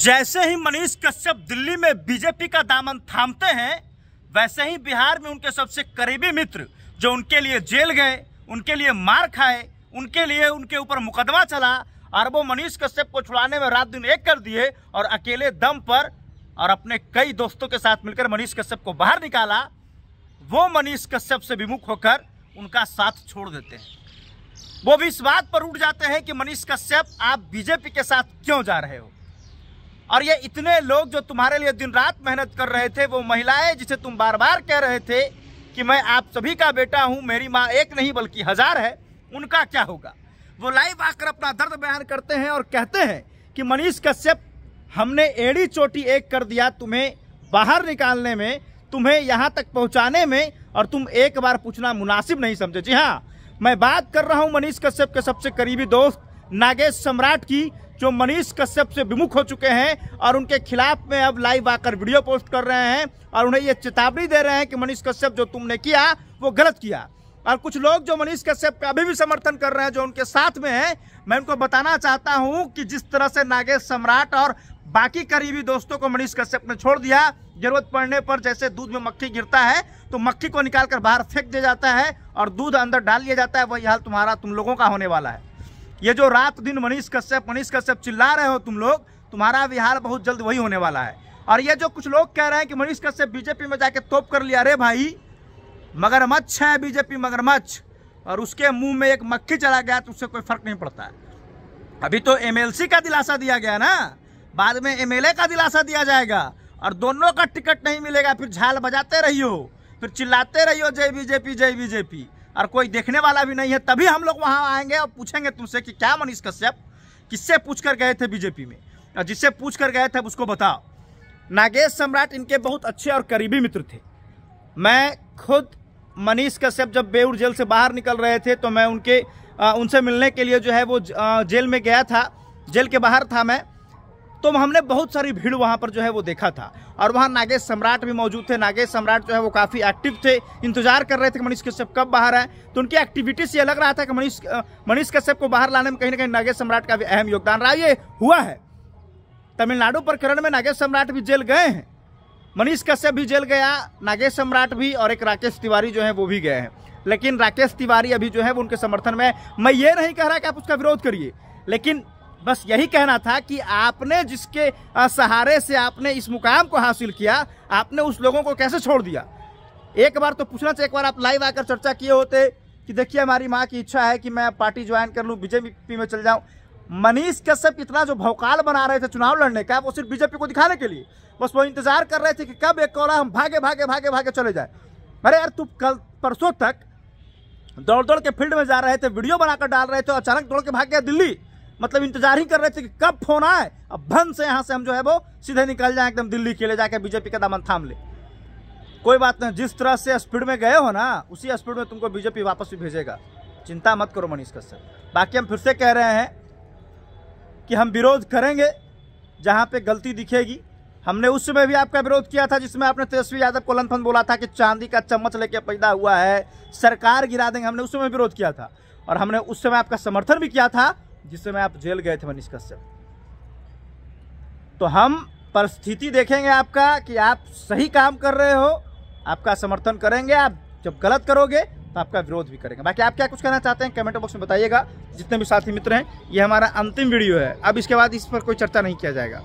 जैसे ही मनीष कश्यप दिल्ली में बीजेपी का दामन थामते हैं, वैसे ही बिहार में उनके सबसे करीबी मित्र जो उनके लिए जेल गए, उनके लिए मार खाए, उनके लिए उनके ऊपर मुकदमा चला और वो मनीष कश्यप को छुड़ाने में रात दिन एक कर दिए और अकेले दम पर और अपने कई दोस्तों के साथ मिलकर मनीष कश्यप को बाहर निकाला। वो मनीष कश्यप से विमुख होकर उनका साथ छोड़ देते हैं। वो भी इस बात पर उठ जाते हैं कि मनीष कश्यप आप बीजेपी के साथ क्यों जा रहे हो। और ये इतने लोग जो तुम्हारे लिए दिन रात मेहनत कर रहे थे, वो महिलाएं जिसे तुम बार बार कह रहे थे कि मैं आप सभी का बेटा हूं, मेरी माँ एक नहीं बल्कि 1000 है, उनका क्या होगा। वो लाइव आकर अपना दर्द बयान करते हैं और कहते हैं कि मनीष कश्यप हमने एड़ी चोटी एक कर दिया तुम्हें बाहर निकालने में, तुम्हें यहाँ तक पहुँचाने में, और तुम एक बार पूछना मुनासिब नहीं समझे। जी हाँ, मैं बात कर रहा हूँ मनीष कश्यप के सबसे करीबी दोस्त नागेश सम्राट की, जो मनीष कश्यप से विमुख हो चुके हैं और उनके खिलाफ में अब लाइव आकर वीडियो पोस्ट कर रहे हैं और उन्हें ये चेतावनी दे रहे हैं कि मनीष कश्यप जो तुमने किया वो गलत किया। और कुछ लोग जो मनीष कश्यप का अभी भी समर्थन कर रहे हैं, जो उनके साथ में हैं, मैं उनको बताना चाहता हूं कि जिस तरह से नागेश सम्राट और बाकी करीबी दोस्तों को मनीष कश्यप ने छोड़ दिया, जरूरत पड़ने पर जैसे दूध में मक्खी गिरता है तो मक्खी को निकालकर बाहर फेंक दिया जाता है और दूध अंदर डाल लिया जाता है, वही हाल तुम लोगों का होने वाला है। ये जो रात दिन मनीष कश्यप चिल्ला रहे हो तुम लोग, तुम्हारा भी हाल बहुत जल्द वही होने वाला है। और ये जो कुछ लोग कह रहे हैं कि मनीष कश्यप बीजेपी में जाके तोप कर लिया, अरे भाई मगरमच्छ है बीजेपी, मगरमच्छ, और उसके मुंह में एक मक्खी चला गया तो उससे कोई फर्क नहीं पड़ता है। अभी तो एमएलसी का दिलासा दिया गया ना, बाद में एमएलए का दिलासा दिया जाएगा और दोनों का टिकट नहीं मिलेगा। फिर झाल बजाते रहियो, फिर चिल्लाते रहियो जय बीजेपी जय बीजेपी, और कोई देखने वाला भी नहीं है। तभी हम लोग वहां आएंगे और पूछेंगे तुमसे कि क्या मनीष कश्यप किससे पूछ कर गए थे बीजेपी में, और जिससे पूछ कर गए थे उसको बताओ। नागेश सम्राट इनके बहुत अच्छे और करीबी मित्र थे। मैं खुद मनीष कश्यप जब बेऊर जेल से बाहर निकल रहे थे तो मैं उनसे मिलने के लिए जो है वो जेल में गया था, जेल के बाहर था मैं, तो हमने बहुत सारी भीड़ वहाँ पर जो है वो देखा था। और वहाँ नागेश सम्राट भी मौजूद थे। नागेश सम्राट जो है वो काफ़ी एक्टिव थे, इंतजार कर रहे थे कि मनीष कश्यप कब बाहर आए। तो उनकी एक्टिविटी से लग रहा था कि मनीष कश्यप को बाहर लाने में कहीं ना कहीं नागेश सम्राट का भी अहम योगदान रहा। ये हुआ है, तमिलनाडु प्रकरण में नागेश सम्राट भी जेल गए हैं, मनीष कश्यप भी जेल गया, नागेश सम्राट भी, और एक राकेश तिवारी जो है वो भी गए हैं। लेकिन राकेश तिवारी अभी जो है वो उनके समर्थन में। मैं ये नहीं कह रहा कि आप उसका विरोध करिए, लेकिन बस यही कहना था कि आपने जिसके सहारे से आपने इस मुकाम को हासिल किया, आपने उस लोगों को कैसे छोड़ दिया। एक बार तो पूछना चाहिए, एक बार आप लाइव आकर चर्चा किए होते कि देखिए हमारी माँ की इच्छा है कि मैं पार्टी ज्वाइन कर लूँ, बीजेपी में चल जाऊँ। मनीष कश्यप इतना जो भौकाल बना रहे थे चुनाव लड़ने का, वो सिर्फ बीजेपी को दिखाने के लिए, बस वो इंतजार कर रहे थे कि कब एक कौड़ा हम भागे भागे भागे भागे चले जाए। अरे यार, तुम कल परसों तक दौड़ दौड़ के फील्ड में जा रहे थे, वीडियो बनाकर डाल रहे थे, अचानक दौड़ के भाग गया दिल्ली। मतलब इंतजार ही कर रहे थे कि कब फोन आए, अब भन से यहाँ से हम जो है वो सीधे निकल जाए एकदम दिल्ली के लिए, जाके बीजेपी का दामन थाम ले। कोई बात नहीं, जिस तरह से स्पीड में गए हो ना, उसी स्पीड में तुमको बीजेपी वापस भी भेजेगा, चिंता मत करो मनीष कश्यप। बाकी हम फिर से कह रहे हैं कि हम विरोध करेंगे जहाँ पे गलती दिखेगी। हमने उस समय भी आपका विरोध किया था जिसमें आपने तेजस्वी यादव को लंथन बोला था कि चांदी का चम्मच लेके पैदा हुआ है, सरकार गिरा देंगे। हमने उस समय विरोध किया था और हमने उस समय आपका समर्थन भी किया था जिस समय आप जेल गए थे मनीष कश्यप। तो हम परिस्थिति देखेंगे आपका कि आप सही काम कर रहे हो, आपका समर्थन करेंगे। आप जब गलत करोगे तो आपका विरोध भी करेंगे। बाकी आप क्या कुछ कहना चाहते हैं कमेंट बॉक्स में बताइएगा। जितने भी साथी मित्र हैं, ये हमारा अंतिम वीडियो है, अब इसके बाद इस पर कोई चर्चा नहीं किया जाएगा।